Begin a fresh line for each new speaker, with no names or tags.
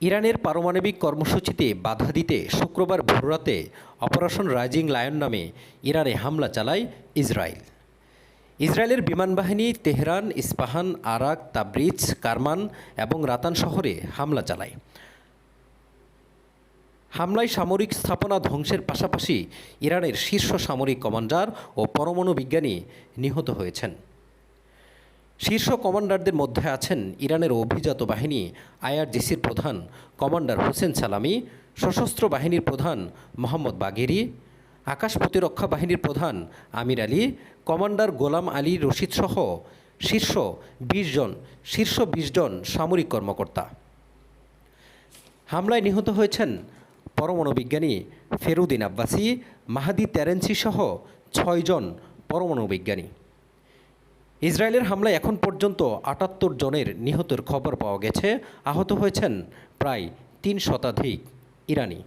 ইরানের পারমাণবিক কর্মসূচিতে বাধা দিতে শুক্রবার ভোররাতে অপারেশন রাইজিং লায়ন নামে ইরানে হামলা চালায় ইসরায়েল। ইসরায়েলের বিমানবাহিনী তেহরান, ইস্পাহান, আরাক, তাবরিজ, কারমান এবং রাতান শহরে হামলা চালায়। হামলায় সামরিক স্থাপনা ধ্বংসের পাশাপাশি ইরানের শীর্ষ সামরিক কমান্ডার ও পরমাণু বিজ্ঞানী নিহত হয়েছেন। শীর্ষ কমান্ডারদের মধ্যে আছেন ইরানের অভিজাত বাহিনী আইআরজিসির প্রধান কমান্ডার হোসেন সালামি, সশস্ত্র বাহিনীর প্রধান মোহাম্মদ বাগেরি, আকাশ প্রতিরক্ষা বাহিনীর প্রধান আমির আলী, কমান্ডার গোলাম আলী রশিদ সহ শীর্ষ ২০ জন সামরিক কর্মকর্তা। হামলায় নিহত হয়েছেন পরমাণু বিজ্ঞানী ফেরুদ্দিন আব্বাসি, মাহাদি তেরেন্সি সহ ৬ জন পরমাণু বিজ্ঞানী। ইসরায়েলের হামলায় এখন পর্যন্ত ৭৮ জনের নিহতের খবর পাওয়া গেছে। আহত হয়েছেন প্রায় ৩ শতাধিক ইরানি।